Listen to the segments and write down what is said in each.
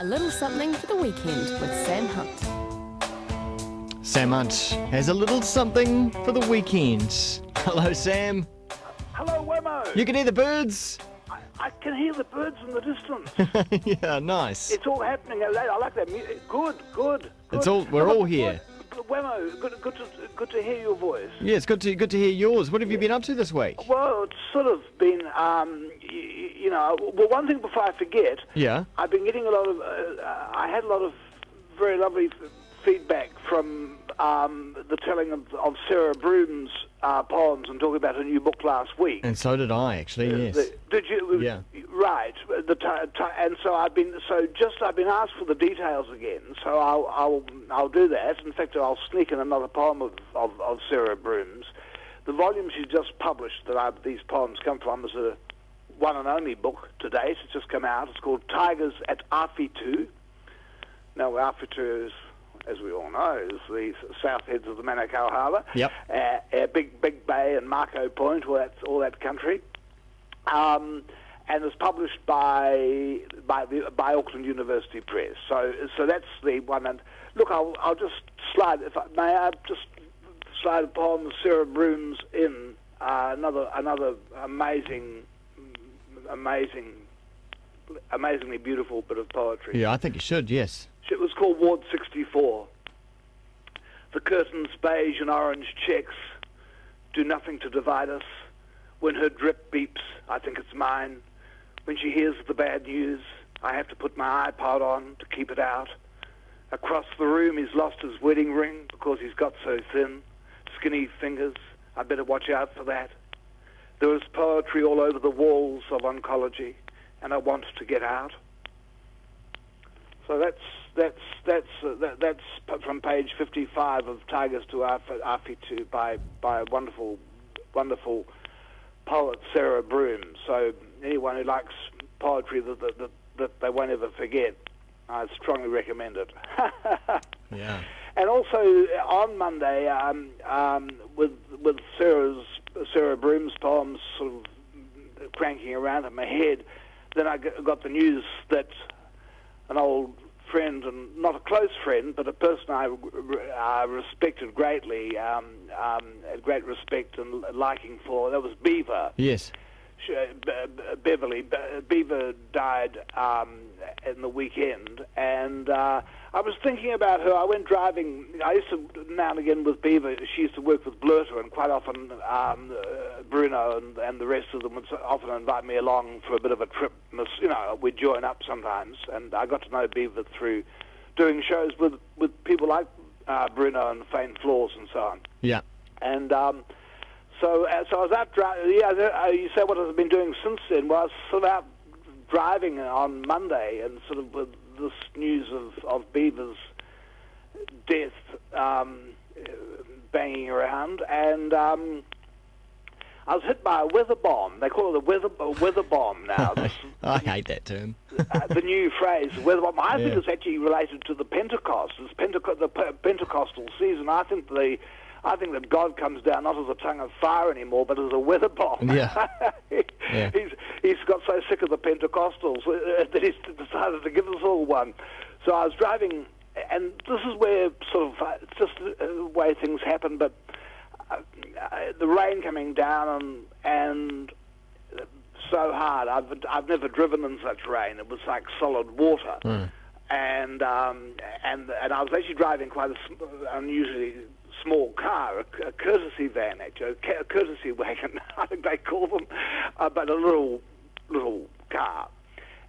A little something for the weekend with Sam Hunt. Sam Hunt has a little something for the weekend. Hello, Sam. Hello, Wammo. You can hear the birds? I can hear the birds in the distance. Yeah, nice. It's all happening. I like that music. Good. We're all here. Wammo, good to hear your voice. Yeah, it's good to hear yours. What have you been up to this week? Well, it's sort of been, well, one thing before I forget. Yeah. I've been getting a lot of, I had a lot of very lovely feedback from the telling of Sarah Broom's poems and talking about her new book last week. And so did I, actually, yes. Did you? Yeah. Right. And so I've been asked for the details again. So I'll do that. In fact, I'll sneak in another poem of Sarah Broom's. The volume she's just published that these poems come from is a one and only book to date. It's just come out. It's called Tigers at Awhitu. Now, Awhitu is, as we all know, is the south heads of the Manukau Harbour. Yep. Big Bay and Marco Point, all that country. And it's published by Auckland University Press. So that's the one. And look, I'll just slide, if I may, just slide a poem of Sarah Broom's in another amazingly beautiful bit of poetry. Yeah, I think you should, yes. It was called Ward 64. The curtains, beige and orange checks, do nothing to divide us. When her drip beeps, I think it's mine. When she hears the bad news, I have to put my iPod on to keep it out. Across the room, he's lost his wedding ring because he's got so thin. Skinny fingers, I better watch out for that. There is poetry all over the walls of oncology, and I want to get out. So that's from page 55 of Tigers to Awhitu by wonderful poet Sarah Broom. So anyone who likes poetry that they won't ever forget, I strongly recommend it. Yeah. And also on Monday, with Sarah Broom's poems sort of cranking around in my head, then I got the news that an old friend, and not a close friend, but a person I respected greatly, had great respect and liking for, that was Beaver. Yes. Beaver died in the weekend, and I was thinking about her. I went driving. I used to, now and again with Beaver, she used to work with Blurter, and quite often Bruno and the rest of them would often invite me along for a bit of a trip. We'd join up sometimes, and I got to know Beaver through doing shows with people like Bruno and Faint Floors and so on. Yeah. And so I was out driving. Yeah, you say what I've been doing since then. Well, I was sort of out driving on Monday, and sort of with this news of Beaver's death banging around, and I was hit by a weather bomb. They call it a weather bomb now. I hate that term. The new phrase, weather bomb. I think it's actually related to the Pentecost. It's the Pentecostal season. I think that God comes down not as a tongue of fire anymore, but as a weather bomb. Yeah. Yeah. He's got so sick of the Pentecostals that he's decided to give us all one. So I was driving, and this is where sort of it's just the way things happen. But the rain coming down and so hard. I've never driven in such rain. It was like solid water. Mm. And I was actually driving quite an unusually small car, a courtesy van, actually, a courtesy wagon, I think they call them, but a little car.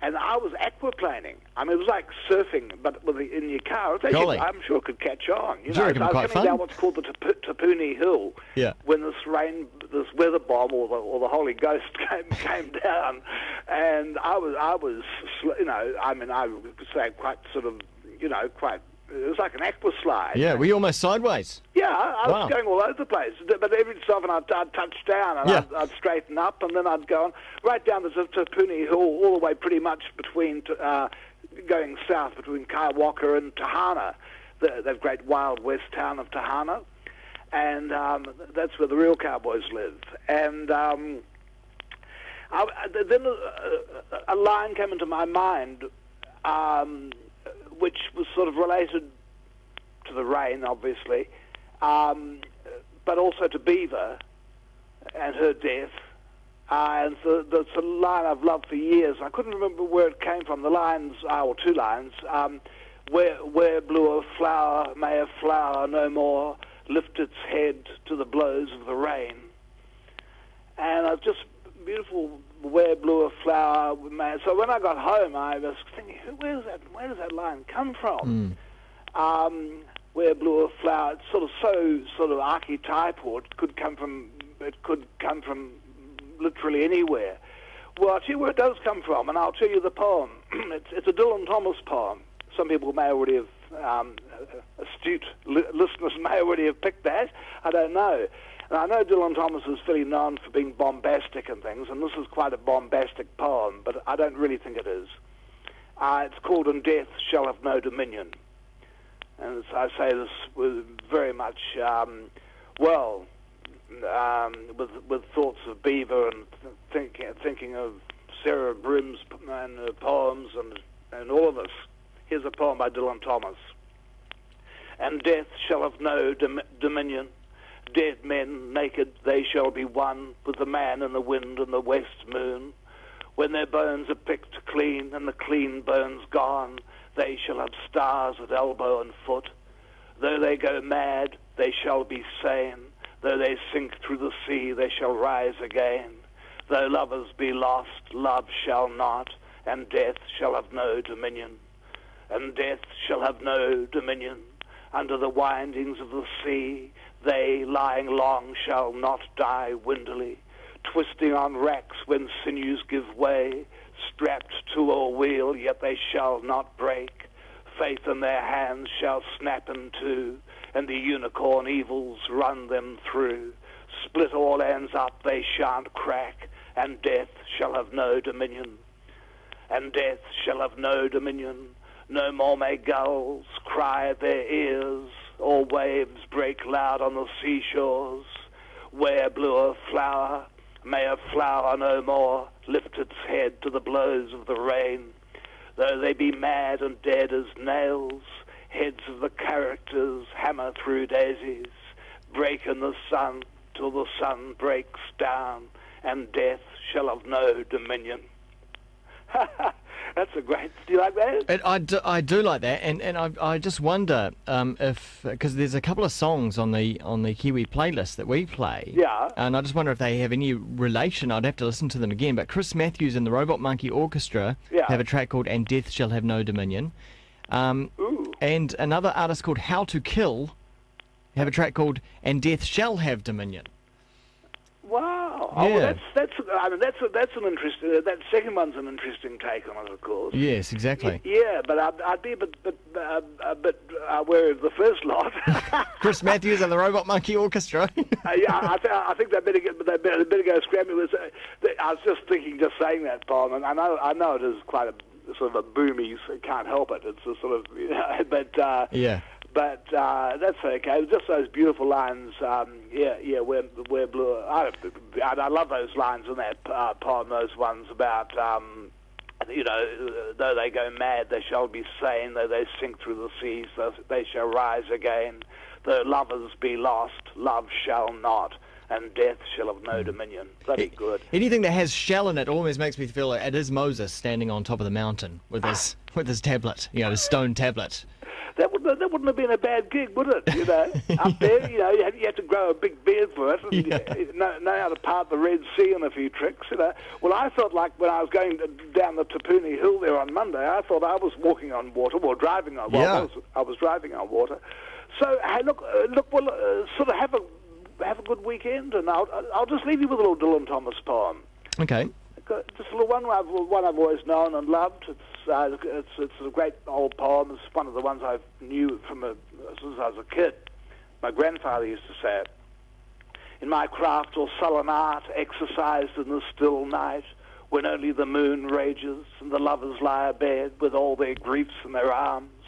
And I was aquaplaning. I mean, it was like surfing, but in your car. I'm sure it could catch on. Sure, so I was coming down what's called the Tapuni Hill. Yeah. When this weather bomb or the Holy Ghost came down, and I would say quite sort of, quite. It was like an aqua slide. Yeah, were you almost sideways? Yeah, I was going all over the place. But every so often I'd touch down and I'd straighten up, and then I'd go on right down the Tapuni Hill, all the way pretty much between going south between Kaiwaka and Tahana, that great wild west town of Tahana, and that's where the real cowboys live. And then a line came into my mind. which was sort of related to the rain, obviously, but also to Beaver and her death. And so that's a line I've loved for years. I couldn't remember where it came from. The lines, or two lines, where blew a flower, may a flower no more lift its head to the blows of the rain. And it's just beautiful, where blew a flower. So when I got home, I was thinking, where does that line come from? Where blew a flower, it's sort of archetypal. It could come from literally anywhere. Well, I'll tell you where it does come from, and I'll tell you the poem. It's a Dylan Thomas poem. Some people may already have, astute listeners may already have picked that. I don't know. And I know Dylan Thomas is fairly known for being bombastic and things, and this is quite a bombastic poem, but I don't really think it is. It's called "And Death Shall Have No Dominion." And I say this with very much, with thoughts of Beaver and thinking of Sarah Broom's and poems and all of this. Here's a poem by Dylan Thomas. And death shall have no dominion. Dead men naked they shall be one with the man in the wind and the west moon. When their bones are picked clean and the clean bones gone, they shall have stars at elbow and foot. Though they go mad, they shall be sane. Though they sink through the sea, they shall rise again. Though lovers be lost, love shall not, and death shall have no dominion. And death shall have no dominion. Under the windings of the sea, they, lying long, shall not die windily, twisting on racks when sinews give way, strapped to a wheel, yet they shall not break. Faith in their hands shall snap in two, and the unicorn evils run them through. Split all ends up, they shan't crack, and death shall have no dominion. And death shall have no dominion. No more may gulls cry at their ears, or waves break loud on the seashores. Where blew a flower, may a flower no more lift its head to the blows of the rain. Though they be mad and dead as nails, heads of the characters hammer through daisies, break in the sun till the sun breaks down, and death shall have no dominion. That's a great. Do you like that? I do like that, and I just wonder if, because there's a couple of songs on the Kiwi playlist that we play. Yeah. And I just wonder if they have any relation. I'd have to listen to them again. But Chris Matthews and the Robot Monkey Orchestra have a track called "And Death Shall Have No Dominion." Ooh. And another artist called How to Kill have a track called "And Death Shall Have Dominion." Wow. Yeah. Oh, well, that's an interesting. That second one's an interesting take on it, of course. Yes, exactly. Yeah, but I'd be a bit wary of the first lot. Chris Matthews and the Robot Monkey Orchestra. I think they better go scrambling. I was just thinking, just saying that poem, and I know it is quite a sort of a boomy. So can't help it. It's a sort of, but Yeah. But that's okay. Just those beautiful lines. Where blue. I love those lines in that poem. Those ones about, though they go mad, they shall be sane. Though they sink through the seas, they shall rise again. Though lovers be lost, love shall not, and death shall have no dominion. Bloody good. Anything that has shell in it always makes me feel like it is Moses standing on top of the mountain with his tablet, his stone tablet. That wouldn't have been a bad gig, would it? Up there, you had to grow a big beard for it, and know how to part the Red Sea and a few tricks. Well, I felt like when I was going down the Tapuni Hill there on Monday, I thought I was walking on water, or driving on water. Yeah. I was driving on water. So hey, look, sort of have a good weekend, and I'll just leave you with a little Dylan Thomas poem. Okay. Just a little one I've always known and loved. It's a great old poem. It's one of the ones I knew since I was a kid. My grandfather used to say it. In my craft or sullen art, exercised in the still night, when only the moon rages and the lovers lie abed with all their griefs in their arms,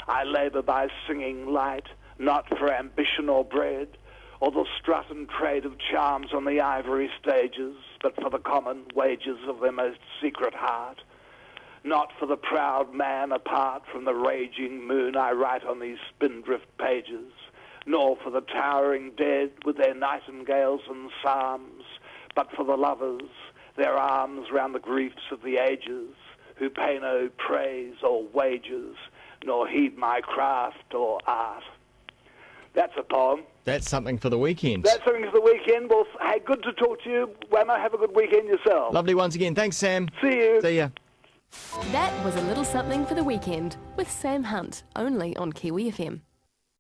I labour by singing light, not for ambition or bread, or the strut and trade of charms on the ivory stages, but for the common wages of their most secret heart. Not for the proud man apart from the raging moon I write on these spindrift pages, nor for the towering dead with their nightingales and psalms, but for the lovers, their arms round the griefs of the ages, who pay no praise or wages, nor heed my craft or art. That's a poem. That's something for the weekend. That's something for the weekend. Well, hey, good to talk to you, Wammo. Have a good weekend yourself. Lovely once again. Thanks, Sam. See you. See ya. That was a little something for the weekend with Sam Hunt, only on Kiwi FM.